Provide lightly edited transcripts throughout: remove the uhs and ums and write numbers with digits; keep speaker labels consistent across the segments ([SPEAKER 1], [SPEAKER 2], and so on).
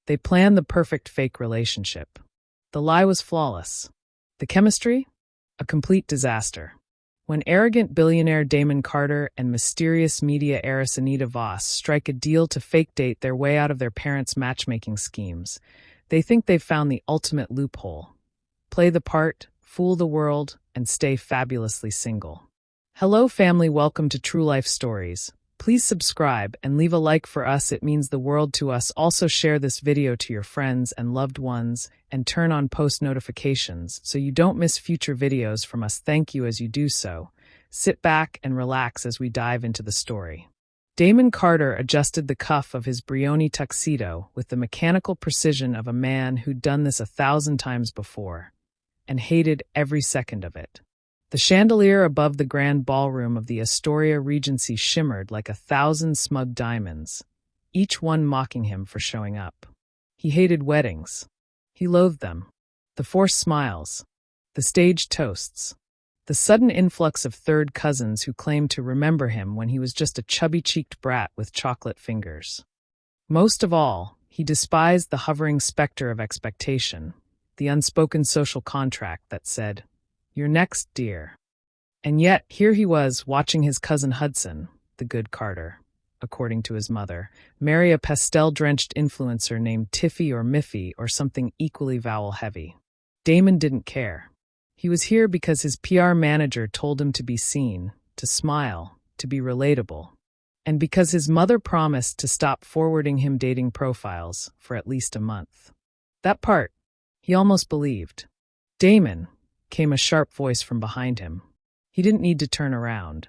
[SPEAKER 1] They planned the perfect fake relationship. The lie was flawless. The chemistry? A complete disaster. When arrogant billionaire Damon Carter and mysterious media heiress Anita Voss strike a deal to fake date their way out of their parents' matchmaking schemes, they think they've found the ultimate loophole. Play the part, fool the world, and stay fabulously single. Hello family, welcome to True Life Stories. Please subscribe and leave a like for us, it means the world to us. Also share this video to your friends and loved ones and turn on post notifications so you don't miss future videos from us. Thank you as you do so. Sit back and relax as we dive into the story. Damon Carter adjusted the cuff of his Brioni tuxedo with the mechanical precision of a man who'd done this 1,000 times before and hated every second of it. The chandelier above the grand ballroom of the Astoria Regency shimmered like 1,000 smug diamonds, each one mocking him for showing up. He hated weddings. He loathed them. The forced smiles, the staged toasts, the sudden influx of third cousins who claimed to remember him when he was just a chubby-cheeked brat with chocolate fingers. Most of all, he despised the hovering specter of expectation, the unspoken social contract that said, "You're next, dear." And yet, here he was, watching his cousin Hudson, the good Carter, according to his mother, marry a pastel-drenched influencer named Tiffy or Miffy or something equally vowel-heavy. Damon didn't care. He was here because his PR manager told him to be seen, to smile, to be relatable, and because his mother promised to stop forwarding him dating profiles for at least a month. That part, he almost believed. "Damon," came a sharp voice from behind him. He didn't need to turn around.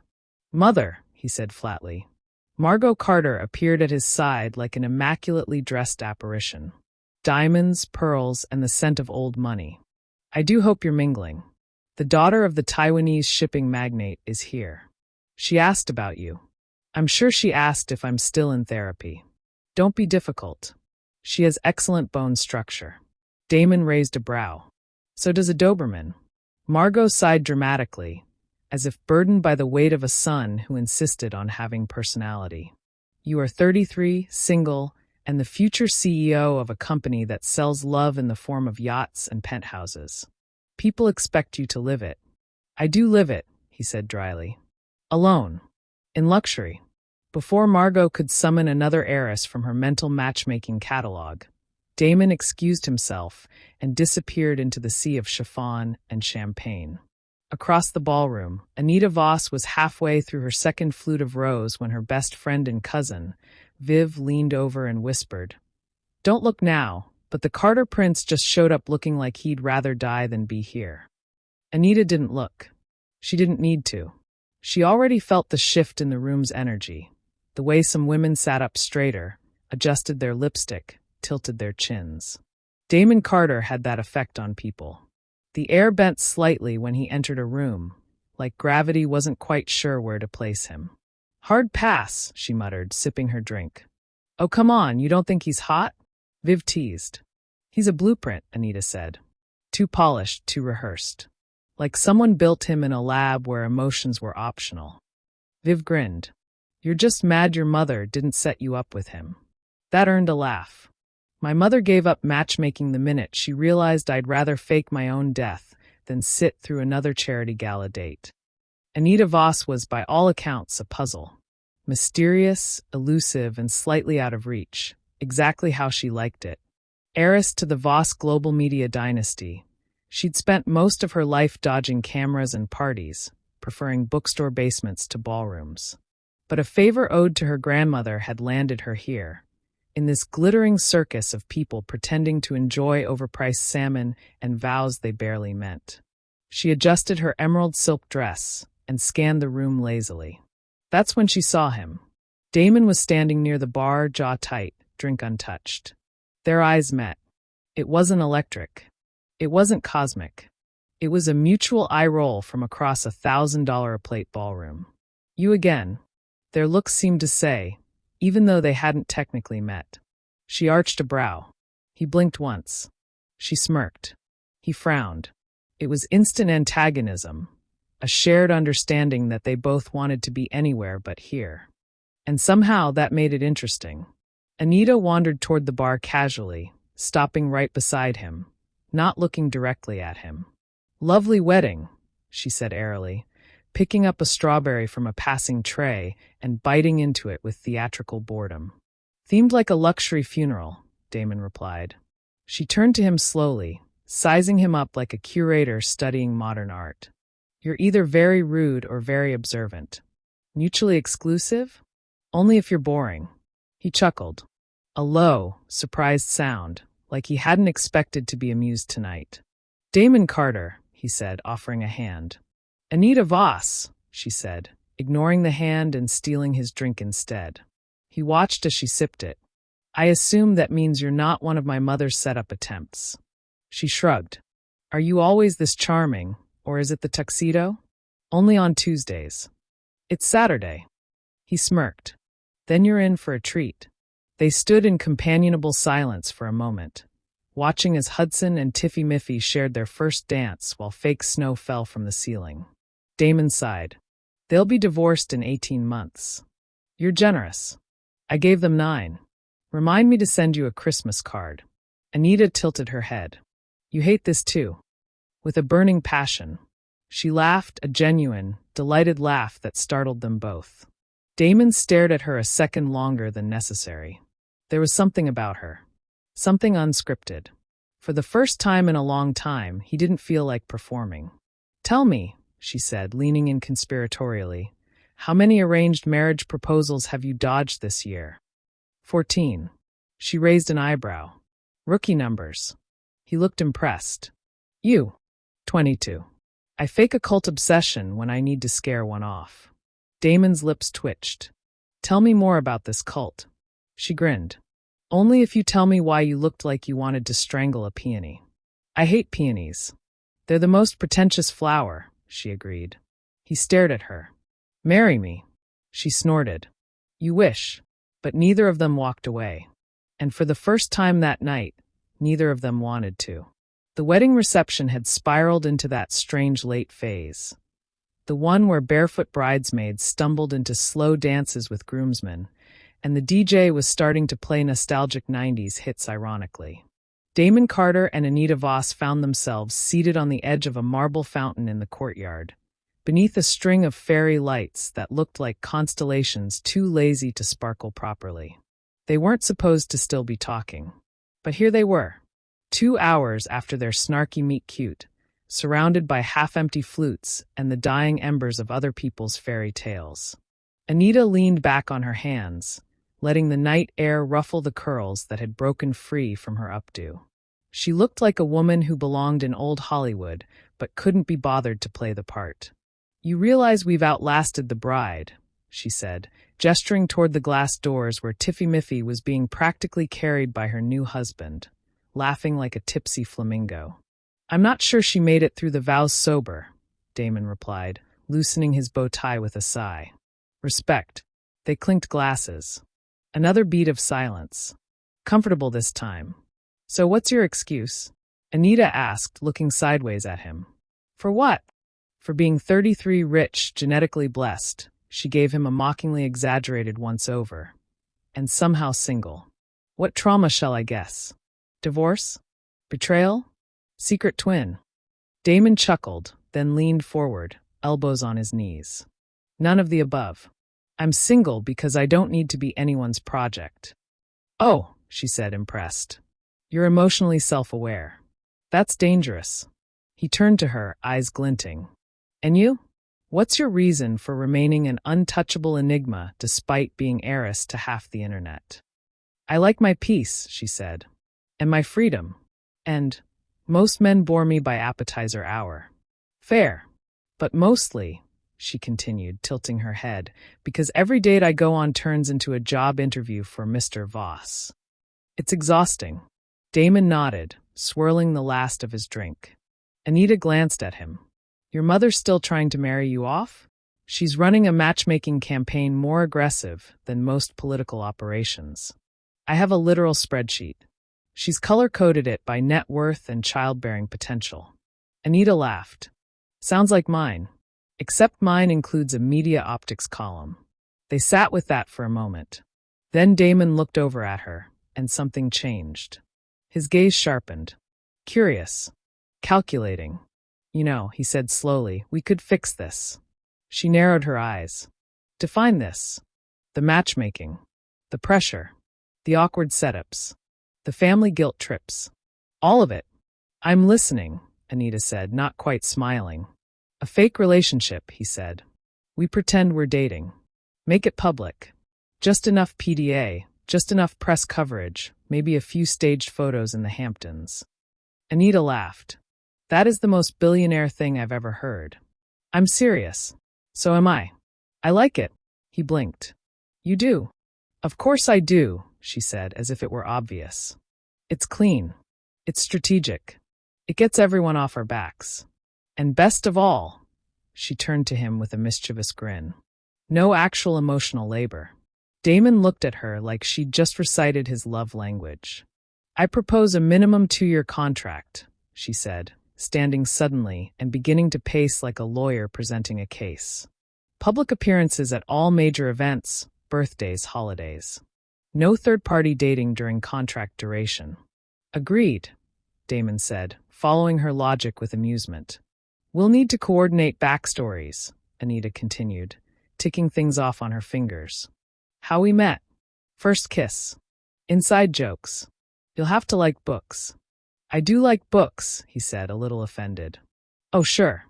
[SPEAKER 1] "Mother," he said flatly. Margot Carter appeared at his side like an immaculately dressed apparition. Diamonds, pearls, and the scent of old money. "I do hope you're mingling. The daughter of the Taiwanese shipping magnate is here. She asked about you. I'm sure she asked if I'm still in therapy. Don't be difficult. She has excellent bone structure." Damon raised a brow. "So does a Doberman." Margot sighed dramatically, as if burdened by the weight of a son who insisted on having personality. "You are 33, single, and the future CEO of a company that sells love in the form of yachts and penthouses. People expect you to live it." "I do live it," he said dryly. "Alone. In luxury." Before Margot could summon another heiress from her mental matchmaking catalog, Damon excused himself and disappeared into the sea of chiffon and champagne. Across the ballroom, Anita Voss was halfway through her second flute of rose when her best friend and cousin, Viv, leaned over and whispered, "Don't look now, but the Carter prince just showed up looking like he'd rather die than be here." Anita didn't look. She didn't need to. She already felt the shift in the room's energy, the way some women sat up straighter, adjusted their lipstick, tilted their chins. Damon Carter had that effect on people. The air bent slightly when he entered a room, like gravity wasn't quite sure where to place him. "Hard pass," she muttered, sipping her drink. "Oh, come on, you don't think he's hot?" Viv teased. "He's a blueprint," Anita said. "Too polished, too rehearsed. Like someone built him in a lab where emotions were optional." Viv grinned. "You're just mad your mother didn't set you up with him." That earned a laugh. "My mother gave up matchmaking the minute she realized I'd rather fake my own death than sit through another charity gala date." Anita Voss was, by all accounts, a puzzle. Mysterious, elusive, and slightly out of reach, exactly how she liked it. Heiress to the Voss global media dynasty, she'd spent most of her life dodging cameras and parties, preferring bookstore basements to ballrooms. But a favor owed to her grandmother had landed her here, in this glittering circus of people pretending to enjoy overpriced salmon and vows they barely meant. She adjusted her emerald silk dress and scanned the room lazily. That's when she saw him. Damon was standing near the bar, jaw tight, drink untouched. Their eyes met. It wasn't electric. It wasn't cosmic. It was a mutual eye roll from across $1,000 a plate ballroom. "You again." Their looks seemed to say, even though they hadn't technically met. She arched a brow. He blinked once. She smirked. He frowned. It was instant antagonism, a shared understanding that they both wanted to be anywhere but here. And somehow that made it interesting. Anita wandered toward the bar casually, stopping right beside him, not looking directly at him. "Lovely wedding," she said airily, picking up a strawberry from a passing tray and biting into it with theatrical boredom. "Themed like a luxury funeral," Damon replied. She turned to him slowly, sizing him up like a curator studying modern art. "You're either very rude or very observant. Mutually exclusive? Only if you're boring." He chuckled. A low, surprised sound, like he hadn't expected to be amused tonight. "Damon Carter," he said, offering a hand. "Anita Voss," she said, ignoring the hand and stealing his drink instead. He watched as she sipped it. "I assume that means you're not one of my mother's setup attempts." She shrugged. "Are you always this charming, or is it the tuxedo?" "Only on Tuesdays." "It's Saturday." He smirked. "Then you're in for a treat." They stood in companionable silence for a moment, watching as Hudson and Tiffy Miffy shared their first dance while fake snow fell from the ceiling. Damon sighed. "They'll be divorced in 18 months. "You're generous." "I gave them 9. Remind me to send you a Christmas card." Anita tilted her head. "You hate this too." With a burning passion. She laughed, a genuine, delighted laugh that startled them both. Damon stared at her a second longer than necessary. There was something about her. Something unscripted. For the first time in a long time, he didn't feel like performing. "Tell me," she said, leaning in conspiratorially, "how many arranged marriage proposals have you dodged this year?" 14. She raised an eyebrow. "Rookie numbers." He looked impressed. "You?" 22. "I fake a cult obsession when I need to scare one off." Damon's lips twitched. "Tell me more about this cult." She grinned. "Only if you tell me why you looked like you wanted to strangle a peony." "I hate peonies. They're the most pretentious flower," she agreed. He stared at her. "Marry me." She snorted. "You wish." But neither of them walked away. And for the first time that night, neither of them wanted to. The wedding reception had spiraled into that strange late phase. The one where barefoot bridesmaids stumbled into slow dances with groomsmen, and the DJ was starting to play nostalgic 90s hits ironically. Damon Carter and Anita Voss found themselves seated on the edge of a marble fountain in the courtyard, beneath a string of fairy lights that looked like constellations too lazy to sparkle properly. They weren't supposed to still be talking. But here they were, 2 hours after their snarky meet-cute, surrounded by half-empty flutes and the dying embers of other people's fairy tales. Anita leaned back on her hands, letting the night air ruffle the curls that had broken free from her updo. She looked like a woman who belonged in old Hollywood, but couldn't be bothered to play the part. "You realize we've outlasted the bride," she said, gesturing toward the glass doors where Tiffy Miffy was being practically carried by her new husband, laughing like a tipsy flamingo. "I'm not sure she made it through the vows sober," Damon replied, loosening his bow tie with a sigh. "Respect." They clinked glasses. Another beat of silence. "Comfortable this time." "So what's your excuse?" Anita asked, looking sideways at him. "For what?" "For being 33, rich, genetically blessed," she gave him a mockingly exaggerated once-over. "And somehow single." "What trauma shall I guess? Divorce? Betrayal? Secret twin?" Damon chuckled, then leaned forward, elbows on his knees. "None of the above. I'm single because I don't need to be anyone's project." "Oh," she said, impressed. "You're emotionally self-aware. That's dangerous." He turned to her, eyes glinting. "And you? What's your reason for remaining an untouchable enigma despite being heiress to half the internet?" "I like my peace," she said. "And my freedom. And most men bore me by appetizer hour." "Fair. But mostly," she continued, tilting her head, "because every date I go on turns into a job interview for Mr. Voss. It's exhausting." Damon nodded, swirling the last of his drink. Anita glanced at him. "Your mother's still trying to marry you off?" "She's running a matchmaking campaign more aggressive than most political operations. I have a literal spreadsheet. She's color-coded it by net worth and childbearing potential." Anita laughed. "Sounds like mine. Except mine includes a media optics column." They sat with that for a moment. Then Damon looked over at her, and something changed. His gaze sharpened. Curious. Calculating. You know, he said slowly, we could fix this. She narrowed her eyes. Define this. The matchmaking. The pressure. The awkward setups. The family guilt trips. All of it. I'm listening, Anita said, not quite smiling. A fake relationship, he said. We pretend we're dating. Make it public. Just enough PDA, just enough press coverage, maybe a few staged photos in the Hamptons. Anita laughed. That is the most billionaire thing I've ever heard. I'm serious. So am I. I like it. He blinked. You do? Of course I do, she said, as if it were obvious. It's clean. It's strategic. It gets everyone off our backs. And best of all, she turned to him with a mischievous grin. No actual emotional labor. Damon looked at her like she'd just recited his love language. I propose a minimum 2-year contract, she said, standing suddenly and beginning to pace like a lawyer presenting a case. Public appearances at all major events, birthdays, holidays. No third-party dating during contract duration. Agreed, Damon said, following her logic with amusement. We'll need to coordinate backstories, Anita continued, ticking things off on her fingers. How we met. First kiss. Inside jokes. You'll have to like books. I do like books, he said, a little offended. Oh, sure.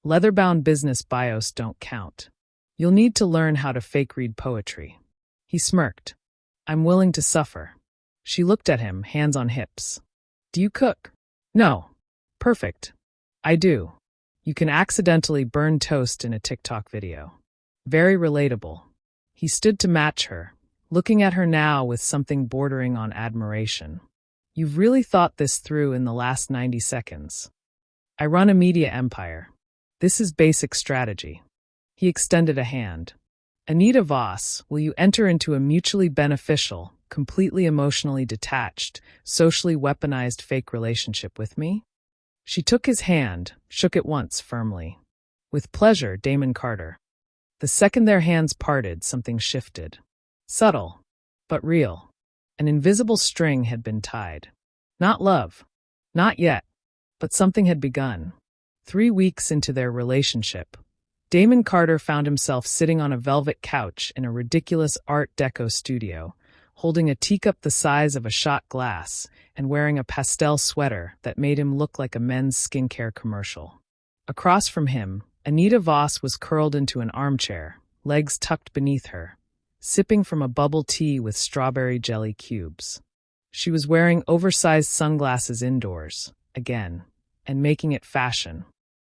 [SPEAKER 1] Leather-bound business bios don't count. You'll need to learn how to fake-read poetry. He smirked. I'm willing to suffer. She looked at him, hands on hips. Do you cook? No. Perfect. I do. You can accidentally burn toast in a TikTok video. Very relatable. He stood to match her, looking at her now with something bordering on admiration. You've really thought this through in the last 90 seconds. I run a media empire. This is basic strategy. He extended a hand. Anita Voss, will you enter into a mutually beneficial, completely emotionally detached, socially weaponized fake relationship with me? She took his hand, shook it once firmly. With pleasure, Damon Carter. The second their hands parted, something shifted. Subtle, but real. An invisible string had been tied. Not love. Not yet. But something had begun. 3 weeks into their relationship, Damon Carter found himself sitting on a velvet couch in a ridiculous Art Deco studio, holding a teacup the size of a shot glass and wearing a pastel sweater that made him look like a men's skincare commercial. Across from him, Anita Voss was curled into an armchair, legs tucked beneath her, sipping from a bubble tea with strawberry jelly cubes. She was wearing oversized sunglasses indoors, again, and making it fashion.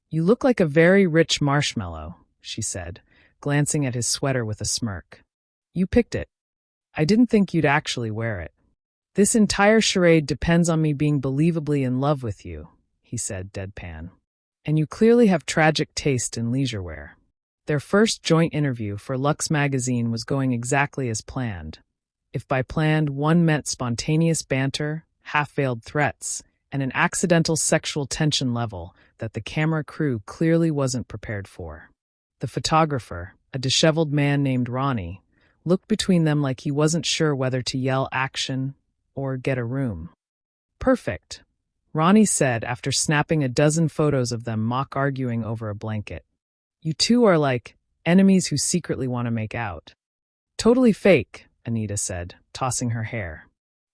[SPEAKER 1] You look like a very rich marshmallow, she said, glancing at his sweater with a smirk. You picked it. I didn't think you'd actually wear it. This entire charade depends on me being believably in love with you, he said, deadpan. And you clearly have tragic taste in leisure wear. Their first joint interview for Luxe magazine was going exactly as planned. If by planned one meant spontaneous banter, half-veiled threats, and an accidental sexual tension level that the camera crew clearly wasn't prepared for. The photographer, a disheveled man named Ronnie, looked between them like he wasn't sure whether to yell action or get a room. Perfect, Ronnie said after snapping a dozen photos of them mock arguing over a blanket. You two are like enemies who secretly want to make out. Totally fake, Anita said, tossing her hair.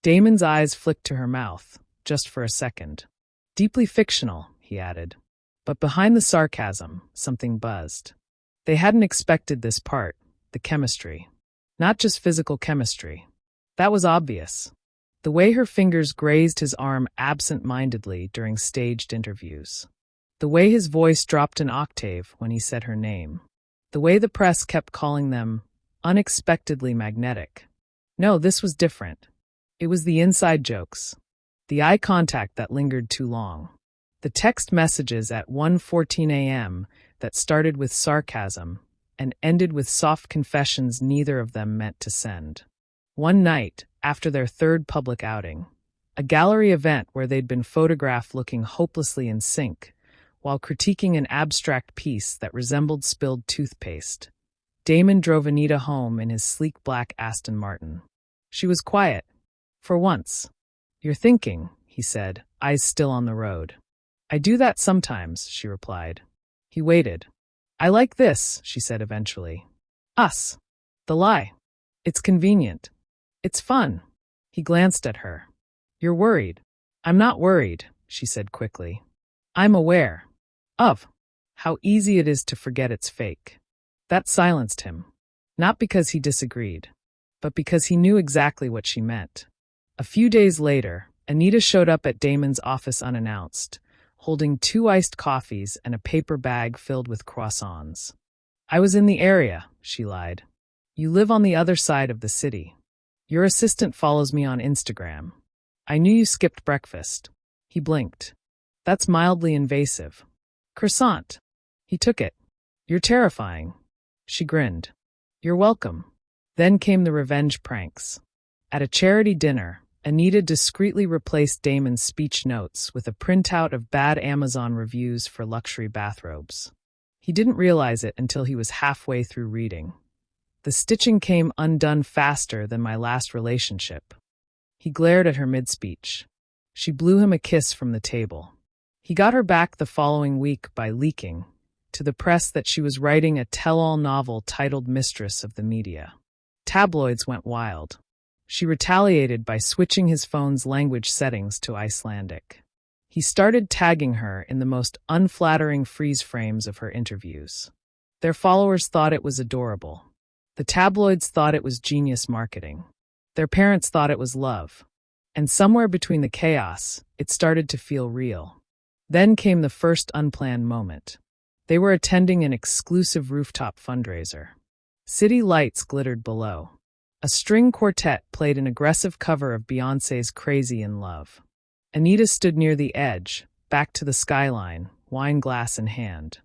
[SPEAKER 1] Damon's eyes flicked to her mouth, just for a second. Deeply fictional, he added. But behind the sarcasm, something buzzed. They hadn't expected this part, the chemistry. Not just physical chemistry. That was obvious. The way her fingers grazed his arm absent-mindedly during staged interviews. The way his voice dropped an octave when he said her name. The way the press kept calling them unexpectedly magnetic. No, this was different. It was the inside jokes. The eye contact that lingered too long. The text messages at 1:14 a.m. that started with sarcasm and ended with soft confessions neither of them meant to send. One night, after their third public outing, a gallery event where they'd been photographed looking hopelessly in sync, while critiquing an abstract piece that resembled spilled toothpaste, Damon drove Anita home in his sleek black Aston Martin. She was quiet. For once. "You're thinking," he said, eyes still on the road. "I do that sometimes," she replied. He waited. "I like this," she said eventually. "Us. The lie. It's convenient. It's fun." He glanced at her. "You're worried." "I'm not worried," she said quickly. "I'm aware of how easy it is to forget it's fake." That silenced him. Not because he disagreed, but because he knew exactly what she meant. A few days later, Anita showed up at Damon's office unannounced, holding 2 iced coffees and a paper bag filled with croissants. "I was in the area," she lied. "You live on the other side of the city. Your assistant follows me on Instagram. I knew you skipped breakfast." He blinked. "That's mildly invasive." "Croissant." He took it. "You're terrifying." She grinned. "You're welcome." Then came the revenge pranks. At a charity dinner, Anita discreetly replaced Damon's speech notes with a printout of bad Amazon reviews for luxury bathrobes. He didn't realize it until he was halfway through reading. "The stitching came undone faster than my last relationship." He glared at her mid-speech. She blew him a kiss from the table. He got her back the following week by leaking to the press that she was writing a tell-all novel titled Mistress of the Media. Tabloids went wild. She retaliated by switching his phone's language settings to Icelandic. He started tagging her in the most unflattering freeze frames of her interviews. Their followers thought it was adorable. The tabloids thought it was genius marketing. Their parents thought it was love. And somewhere between the chaos, it started to feel real. Then came the first unplanned moment. They were attending an exclusive rooftop fundraiser. City lights glittered below. A string quartet played an aggressive cover of Beyoncé's Crazy in Love. Anita stood near the edge, back to the skyline, wine glass in hand.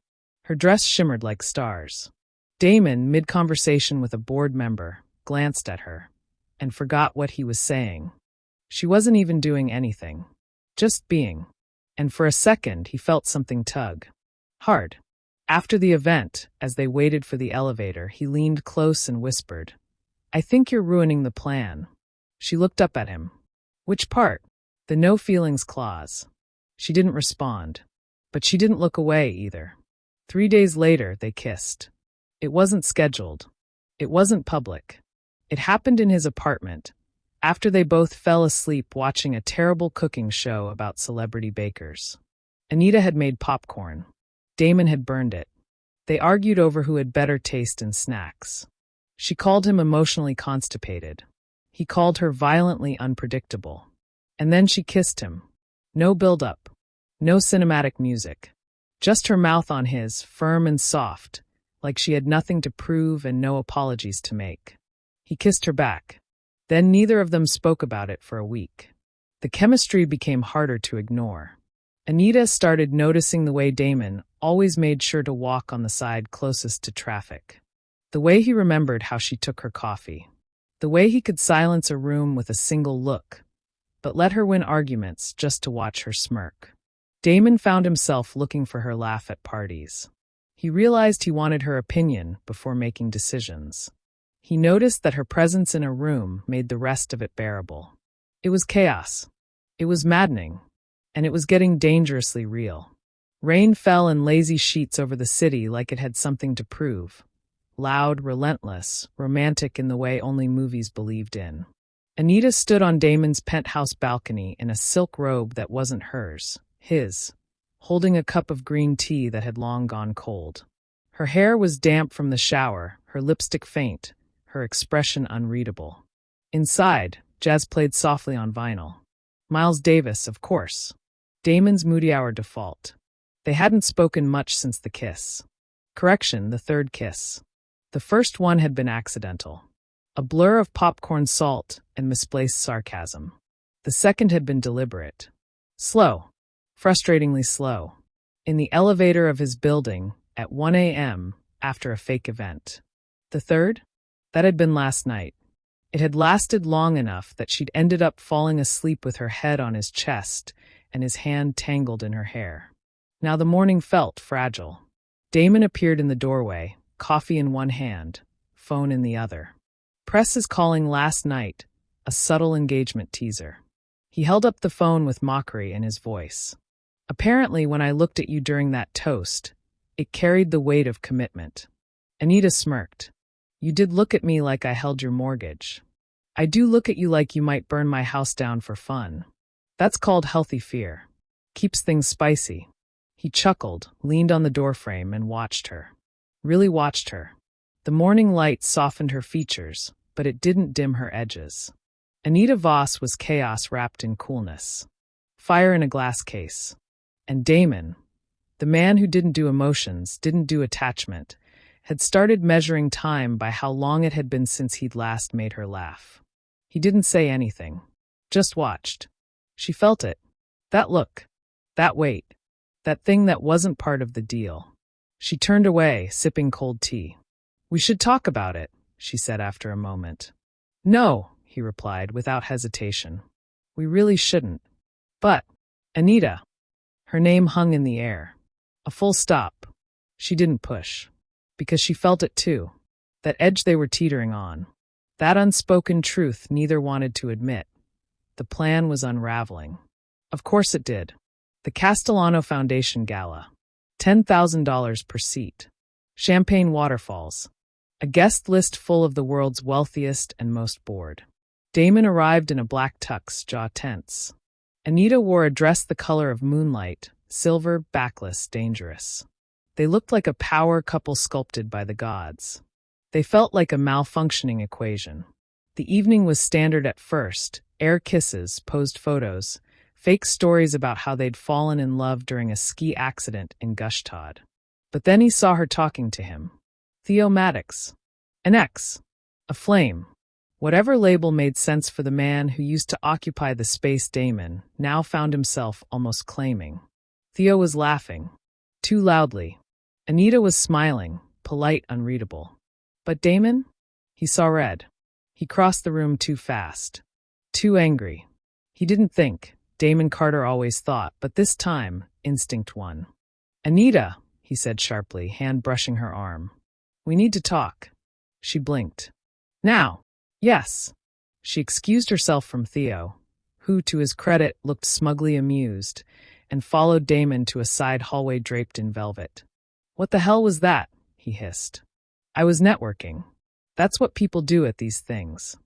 [SPEAKER 1] Her dress shimmered like stars. Damon, mid-conversation with a board member, glanced at her and forgot what he was saying. She wasn't even doing anything, just being. And for a second, he felt something tug. Hard. After the event, as they waited for the elevator, he leaned close and whispered, "I think you're ruining the plan." She looked up at him. "Which part?" "The no feelings clause." She didn't respond, but she didn't look away either. 3 days later, they kissed. It wasn't scheduled. It wasn't public. It happened in his apartment, after they both fell asleep watching a terrible cooking show about celebrity bakers. Anita had made popcorn. Damon had burned it. They argued over who had better taste in snacks. She called him emotionally constipated. He called her violently unpredictable. And then she kissed him. No build-up. No cinematic music. Just her mouth on his, firm and soft, like she had nothing to prove and no apologies to make. He kissed her back. Then neither of them spoke about it for a week. The chemistry became harder to ignore. Anita started noticing the way Damon always made sure to walk on the side closest to traffic. The way he remembered how she took her coffee. The way he could silence a room with a single look, but let her win arguments just to watch her smirk. Damon found himself looking for her laugh at parties. He realized he wanted her opinion before making decisions. He noticed that her presence in a room made the rest of it bearable. It was chaos. It was maddening. And it was getting dangerously real. Rain fell in lazy sheets over the city like it had something to prove. Loud, relentless, romantic in the way only movies believed in. Anita stood on Damon's penthouse balcony in a silk robe that wasn't hers, his, holding a cup of green tea that had long gone cold. Her hair was damp from the shower, her lipstick faint, her expression unreadable. Inside, jazz played softly on vinyl. Miles Davis, of course. Damon's moody hour default. They hadn't spoken much since the kiss. Correction, the third kiss. The first one had been accidental. A blur of popcorn salt and misplaced sarcasm. The second had been deliberate. Slow. Frustratingly slow. In the elevator of his building at 1 a.m. after a fake event. The third? That had been last night. It had lasted long enough that she'd ended up falling asleep with her head on his chest and his hand tangled in her hair. Now the morning felt fragile. Damon appeared in the doorway, coffee in one hand, phone in the other. "Press is calling last night," a subtle engagement teaser. He held up the phone with mockery in his voice. Apparently, when I looked at you during that toast, it carried the weight of commitment. Anita smirked. You did look at me like I held your mortgage. I do look at you like you might burn my house down for fun. That's called healthy fear. Keeps things spicy. He chuckled, leaned on the doorframe, and watched her. Really watched her. The morning light softened her features, but it didn't dim her edges. Anita Voss was chaos wrapped in coolness. Fire in a glass case. And Damon, the man who didn't do emotions, didn't do attachment, had started measuring time by how long it had been since he'd last made her laugh. He didn't say anything. Just watched. She felt it. That look. That weight. That thing that wasn't part of the deal. She turned away, sipping cold tea. We should talk about it, she said after a moment. No, he replied without hesitation. We really shouldn't. But, Anita. Her name hung in the air. A full stop. She didn't push. Because she felt it too. That edge they were teetering on. That unspoken truth neither wanted to admit. The plan was unraveling. Of course it did. The Castellano Foundation Gala. $10,000 per seat. Champagne waterfalls. A guest list full of the world's wealthiest and most bored. Damon arrived in a black tux, jaw tense. Anita wore a dress the color of moonlight, silver, backless, dangerous. They looked like a power couple sculpted by the gods. They felt like a malfunctioning equation. The evening was standard at first, air kisses, posed photos, fake stories about how they'd fallen in love during a ski accident in Gushtad. But then he saw her talking to him. Theo Maddox. An ex. A flame. Whatever label made sense for the man who used to occupy the space Damon now found himself almost claiming. Theo was laughing. Too loudly. Anita was smiling, polite, unreadable. But Damon? He saw red. He crossed the room too fast. Too angry. He didn't think. Damon Carter always thought, but this time, instinct won. Anita, he said sharply, hand brushing her arm. We need to talk. She blinked. Now. Yes. She excused herself from Theo, who, to his credit, looked smugly amused, and followed Damon to a side hallway draped in velvet. What the hell was that? He hissed. I was networking. That's what people do at these things.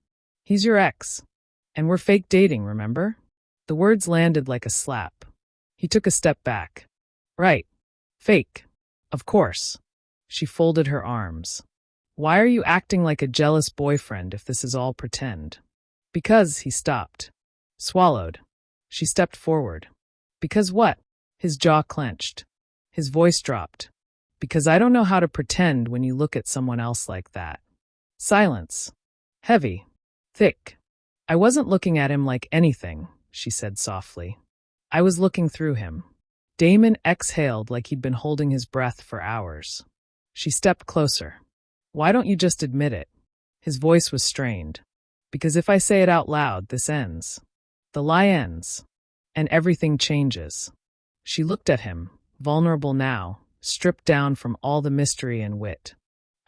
[SPEAKER 1] He's your ex. And we're fake dating, remember? The words landed like a slap. He took a step back. Right. Fake. Of course. She folded her arms. Why are you acting like a jealous boyfriend if this is all pretend? Because, he stopped. Swallowed. She stepped forward. Because what? His jaw clenched. His voice dropped. Because I don't know how to pretend when you look at someone else like that. Silence. Heavy. Thick. I wasn't looking at him like anything, she said softly. I was looking through him. Damon exhaled like he'd been holding his breath for hours. She stepped closer. Why don't you just admit it? His voice was strained. Because if I say it out loud, this ends. The lie ends. And everything changes. She looked at him, vulnerable now, stripped down from all the mystery and wit.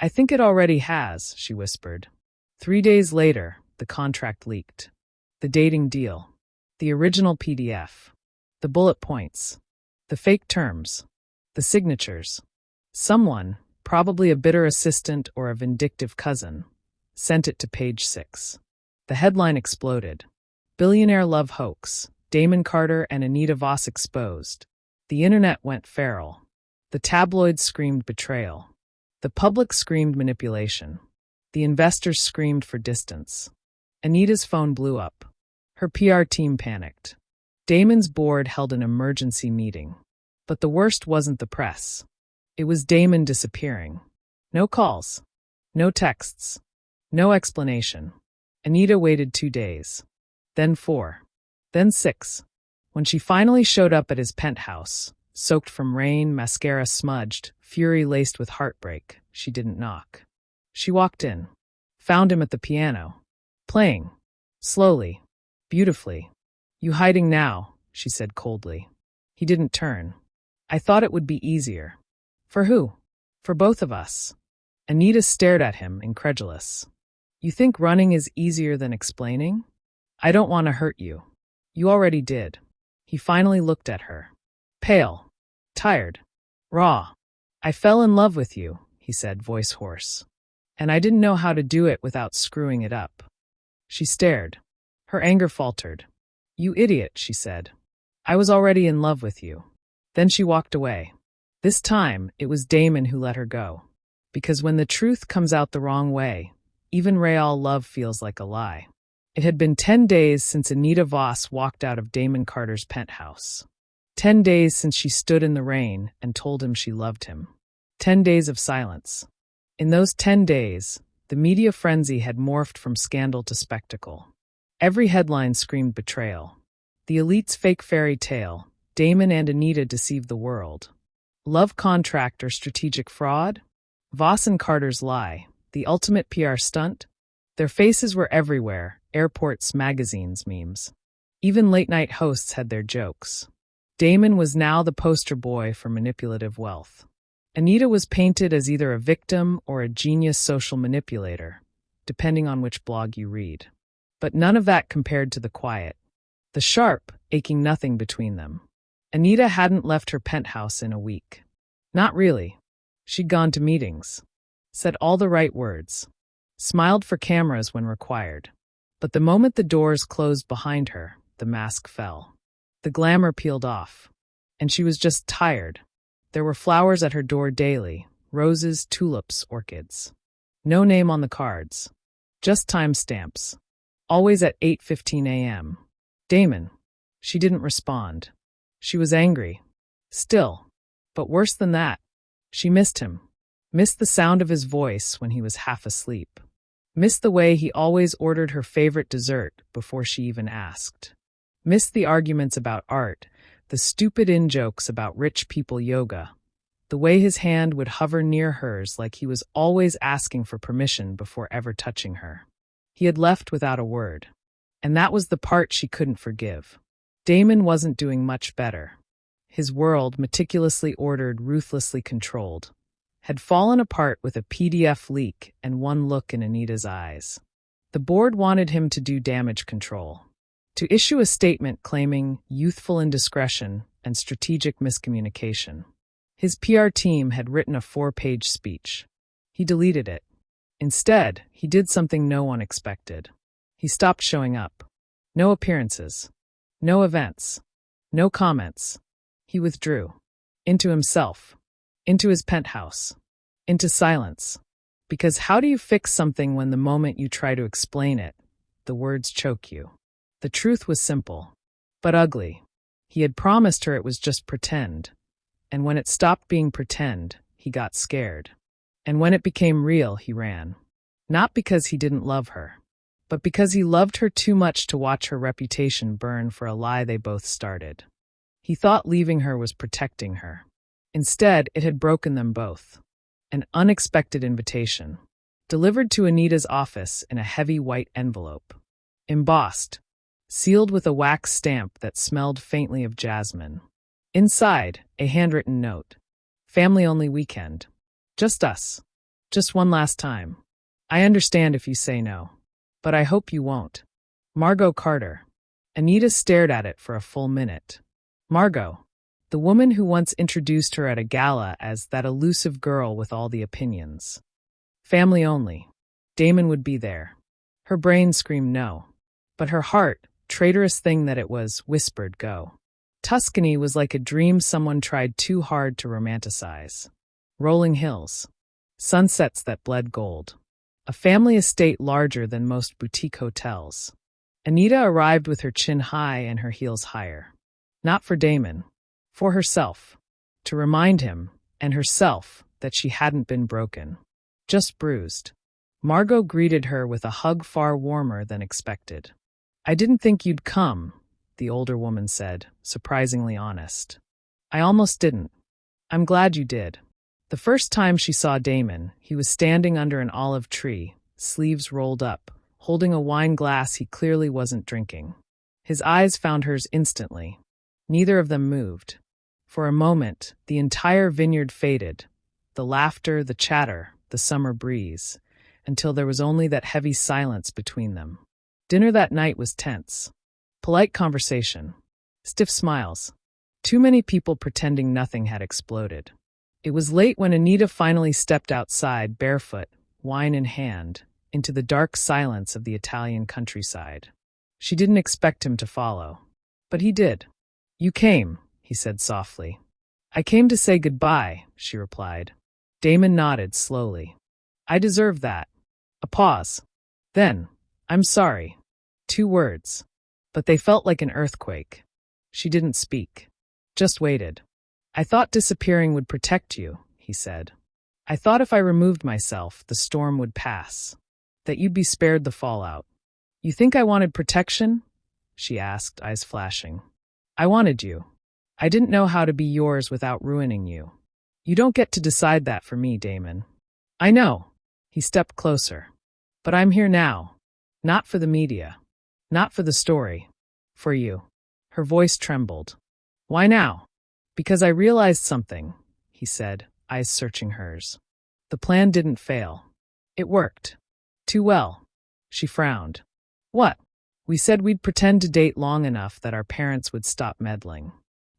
[SPEAKER 1] I think it already has, she whispered. 3 days later, the contract leaked. The dating deal. The original PDF. The bullet points. The fake terms. The signatures. Someone, probably a bitter assistant or a vindictive cousin, sent it to page 6. The headline exploded. Billionaire love hoax. Damon Carter and Anita Voss exposed. The internet went feral. The tabloids screamed betrayal. The public screamed manipulation. The investors screamed for distance. Anita's phone blew up. Her PR team panicked. Damon's board held an emergency meeting. But the worst wasn't the press. It was Damon disappearing. No calls. No texts. No explanation. Anita waited 2 days. Then 4. Then 6. When she finally showed up at his penthouse, soaked from rain, mascara smudged, fury laced with heartbreak, she didn't knock. She walked in. Found him at the piano. Playing. Slowly. Beautifully. You hiding now, she said coldly. He didn't turn. I thought it would be easier. For who? For both of us. Anita stared at him, incredulous. You think running is easier than explaining? I don't want to hurt you. You already did. He finally looked at her. Pale. Tired. Raw. I fell in love with you, he said, voice hoarse. And I didn't know how to do it without screwing it up. She stared. Her anger faltered. You idiot, she said. I was already in love with you. Then she walked away. This time, it was Damon who let her go. Because when the truth comes out the wrong way, even real love feels like a lie. It had been 10 days since Anita Voss walked out of Damon Carter's penthouse. 10 days since she stood in the rain and told him she loved him. 10 days of silence. In those 10 days, the media frenzy had morphed from scandal to spectacle. Every headline screamed betrayal. The elite's fake fairy tale, Damon and Anita deceived the world. Love contract or strategic fraud? Voss and Carter's lie, the ultimate PR stunt? Their faces were everywhere, airports, magazines, memes. Even late-night hosts had their jokes. Damon was now the poster boy for manipulative wealth. Anita was painted as either a victim or a genius social manipulator, depending on which blog you read. But none of that compared to the quiet. The sharp, aching nothing between them. Anita hadn't left her penthouse in a week. Not really. She'd gone to meetings. Said all the right words. Smiled for cameras when required. But the moment the doors closed behind her, the mask fell. The glamour peeled off. And she was just tired. There were flowers at her door daily. Roses, tulips, orchids. No name on the cards. Just timestamps. Always at 8:15 a.m. Damon. She didn't respond. She was angry. Still. But worse than that. She missed him. Missed the sound of his voice when he was half asleep. Missed the way he always ordered her favorite dessert before she even asked. Missed the arguments about art, the stupid in-jokes about rich people yoga, the way his hand would hover near hers like he was always asking for permission before ever touching her. He had left without a word. And that was the part she couldn't forgive. Damon wasn't doing much better. His world, meticulously ordered, ruthlessly controlled, had fallen apart with a PDF leak and one look in Anita's eyes. The board wanted him to do damage control, to issue a statement claiming youthful indiscretion and strategic miscommunication. His PR team had written a 4-page speech. He deleted it. Instead, he did something no one expected. He stopped showing up. No appearances. No events. No comments. He withdrew. Into himself. Into his penthouse. Into silence. Because how do you fix something when the moment you try to explain it, the words choke you? The truth was simple, but ugly. He had promised her it was just pretend. And when it stopped being pretend, he got scared. And when it became real, he ran. Not because he didn't love her, but because he loved her too much to watch her reputation burn for a lie they both started. He thought leaving her was protecting her. Instead, it had broken them both. An unexpected invitation, delivered to Anita's office in a heavy white envelope. Embossed, sealed with a wax stamp that smelled faintly of jasmine. Inside, a handwritten note. Family-only weekend. Just us. Just one last time. I understand if you say no. But I hope you won't. Margot Carter. Anita stared at it for a full minute. Margot. The woman who once introduced her at a gala as that elusive girl with all the opinions. Family only. Damon would be there. Her brain screamed no. But her heart, traitorous thing that it was, whispered go. Tuscany was like a dream someone tried too hard to romanticize. Rolling hills. Sunsets that bled gold. A family estate larger than most boutique hotels. Anita arrived with her chin high and her heels higher. Not for Damon. For herself. To remind him, and herself, that she hadn't been broken. Just bruised. Margot greeted her with a hug far warmer than expected. I didn't think you'd come, the older woman said, surprisingly honest. I almost didn't. I'm glad you did. The first time she saw Damon, he was standing under an olive tree, sleeves rolled up, holding a wine glass he clearly wasn't drinking. His eyes found hers instantly. Neither of them moved. For a moment, the entire vineyard faded, the laughter, the chatter, the summer breeze, until there was only that heavy silence between them. Dinner that night was tense. Polite conversation. Stiff smiles. Too many people pretending nothing had exploded. It was late when Anita finally stepped outside, barefoot, wine in hand, into the dark silence of the Italian countryside. She didn't expect him to follow. But he did. "You came," he said softly. "I came to say goodbye," she replied. Damon nodded slowly. "I deserve that." A pause. Then, "I'm sorry." 2 words. But they felt like an earthquake. She didn't speak. Just waited. "I thought disappearing would protect you," he said. "I thought if I removed myself, the storm would pass. That you'd be spared the fallout." "You think I wanted protection?" she asked, eyes flashing. "I wanted you. I didn't know how to be yours without ruining you. You don't get to decide that for me, Damon." "I know." He stepped closer. "But I'm here now. Not for the media. Not for the story. For you." Her voice trembled. "Why now?" "Because I realized something," he said, eyes searching hers. "The plan didn't fail. It worked. Too well." She frowned. "What?" "We said we'd pretend to date long enough that our parents would stop meddling.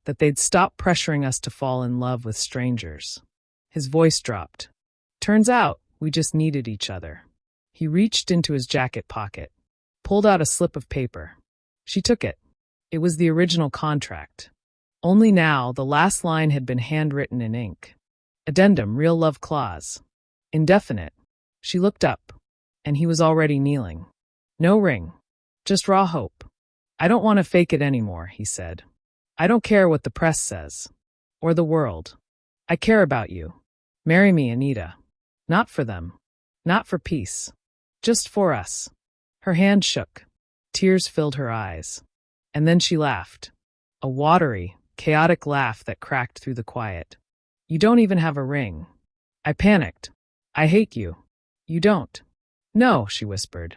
[SPEAKER 1] That they'd stop pressuring us to fall in love with strangers." His voice dropped. "Turns out, we just needed each other." He reached into his jacket pocket, pulled out a slip of paper. She took it. It was the original contract. Only now, the last line had been handwritten in ink. Addendum, real love clause. Indefinite. She looked up, and he was already kneeling. "No ring. Just raw hope." "I don't want to fake it anymore," he said. "I don't care what the press says. Or the world. I care about you. Marry me, Anita. Not for them. Not for peace. Just for us." Her hand shook. Tears filled her eyes. And then she laughed. A watery, chaotic laugh that cracked through the quiet. "You don't even have a ring." I panicked. "I hate you." "You don't." "No," she whispered.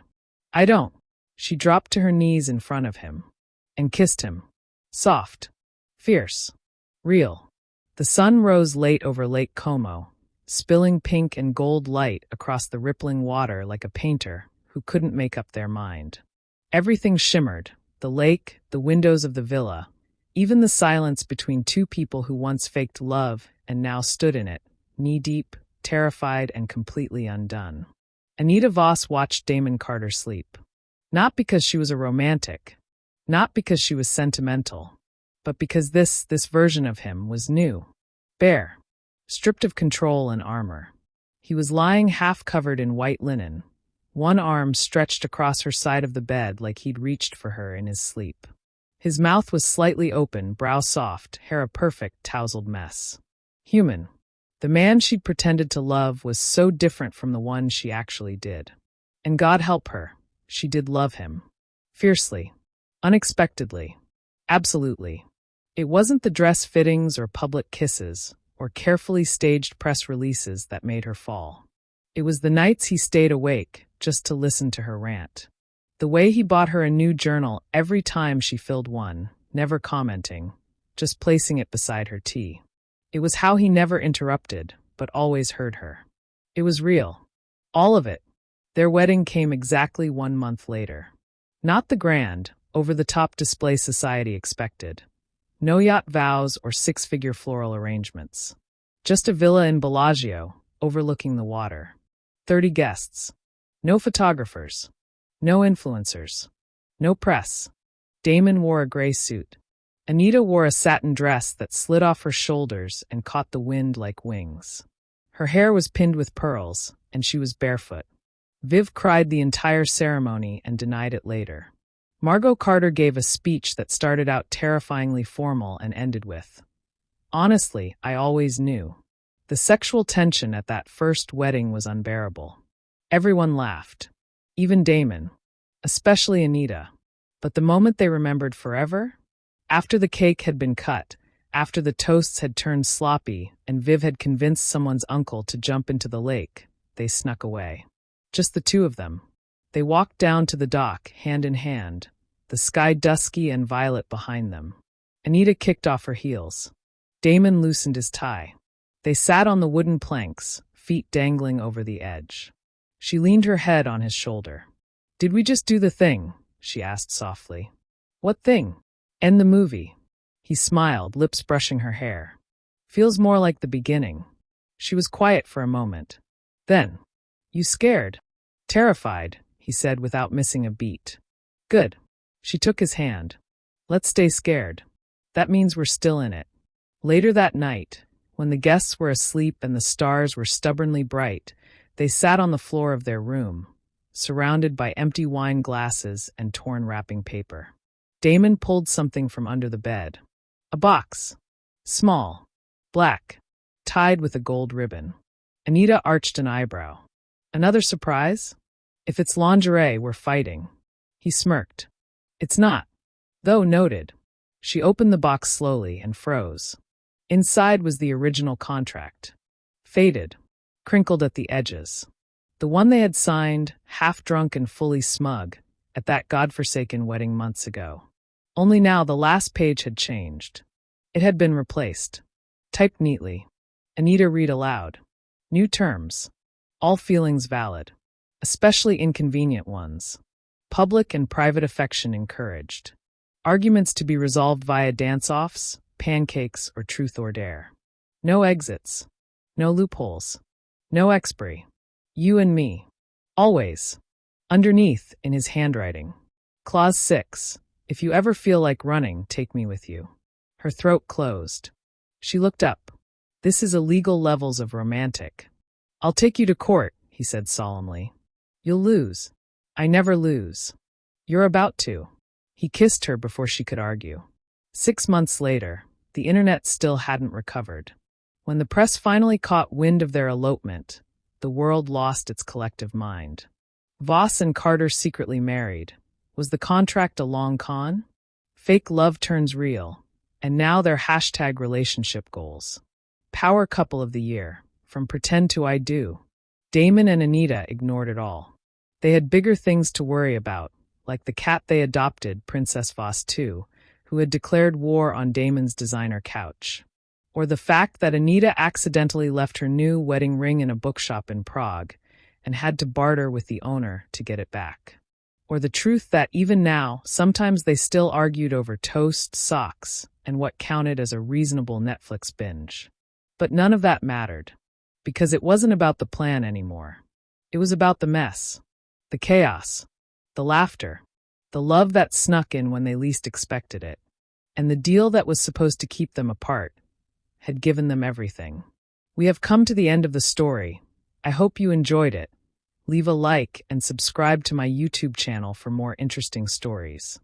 [SPEAKER 1] "I don't." She dropped to her knees in front of him and kissed him. Soft. Fierce. Real. The sun rose late over Lake Como, spilling pink and gold light across the rippling water like a painter who couldn't make up their mind. Everything shimmered, the lake, the windows of the villa, even the silence between 2 people who once faked love and now stood in it, knee-deep, terrified and completely undone. Anita Voss watched Damon Carter sleep. Not because she was a romantic, not because she was sentimental, but because this version of him was new, bare, stripped of control and armor. He was lying half-covered in white linen, one arm stretched across her side of the bed like he'd reached for her in his sleep. His mouth was slightly open, brow soft, hair a perfect, tousled mess. Human. The man she'd pretended to love was so different from the one she actually did. And God help her, she did love him. Fiercely. Unexpectedly. Absolutely. It wasn't the dress fittings or public kisses or carefully staged press releases that made her fall. It was the nights he stayed awake just to listen to her rant. The way he bought her a new journal every time she filled one, never commenting, just placing it beside her tea. It was how he never interrupted, but always heard her. It was real. All of it. Their wedding came exactly 1 month later. Not the grand, over-the-top display society expected. No yacht vows or 6-figure floral arrangements. Just a villa in Bellagio, overlooking the water. 30 guests. No photographers. No influencers. No press. Damon wore a gray suit. Anita wore a satin dress that slid off her shoulders and caught the wind like wings. Her hair was pinned with pearls, and she was barefoot. Viv cried the entire ceremony and denied it later. Margot Carter gave a speech that started out terrifyingly formal and ended with, "Honestly, I always knew." The sexual tension at that first wedding was unbearable. Everyone laughed. Even Damon. Especially Anita. But the moment they remembered forever? After the cake had been cut, after the toasts had turned sloppy, and Viv had convinced someone's uncle to jump into the lake, they snuck away. Just the 2 of them. They walked down to the dock, hand in hand, the sky dusky and violet behind them. Anita kicked off her heels. Damon loosened his tie. They sat on the wooden planks, feet dangling over the edge. She leaned her head on his shoulder. "Did we just do the thing?" she asked softly. What thing? End the movie. He smiled, lips brushing her hair. Feels more like the beginning. She was quiet for a moment. Then, you scared? Terrified, he said without missing a beat. Good. She took his hand. Let's stay scared. That means we're still in it. Later that night, when the guests were asleep and the stars were stubbornly bright, they sat on the floor of their room, surrounded by empty wine glasses and torn wrapping paper. Damon pulled something from under the bed. A box. Small. Black. Tied with a gold ribbon. Anita arched an eyebrow. Another surprise? If it's lingerie, we're fighting. He smirked. It's not. Though noted. She opened the box slowly and froze. Inside was the original contract. Faded. Crinkled at the edges. The one they had signed, half-drunk and fully smug, at that godforsaken wedding months ago. Only now the last page had changed. It had been replaced. Typed neatly. Anita read aloud. New terms. All feelings valid. Especially inconvenient ones. Public and private affection encouraged. Arguments to be resolved via dance-offs, pancakes, or truth or dare. No exits. No loopholes. No expiry. You and me. Always. Underneath, in his handwriting. Clause 6. If you ever feel like running, take me with you. Her throat closed. She looked up. This is illegal levels of romantic. I'll take you to court, he said solemnly. You'll lose. I never lose. You're about to. He kissed her before she could argue. 6 months later, the internet still hadn't recovered. When the press finally caught wind of their elopement, the world lost its collective mind. Voss and Carter secretly married. Was the contract a long con? Fake love turns real, and now their hashtag relationship goals. Power couple of the year, from pretend to I do. Damon and Anita ignored it all. They had bigger things to worry about, like the cat they adopted, Princess Voss II, who had declared war on Damon's designer couch. Or the fact that Anita accidentally left her new wedding ring in a bookshop in Prague and had to barter with the owner to get it back. Or the truth that even now, sometimes they still argued over toast, socks, and what counted as a reasonable Netflix binge. But none of that mattered, because it wasn't about the plan anymore. It was about the mess, the chaos, the laughter, the love that snuck in when they least expected it, and the deal that was supposed to keep them apart had given them everything. We have come to the end of the story. I hope you enjoyed it. Leave a like and subscribe to my YouTube channel for more interesting stories.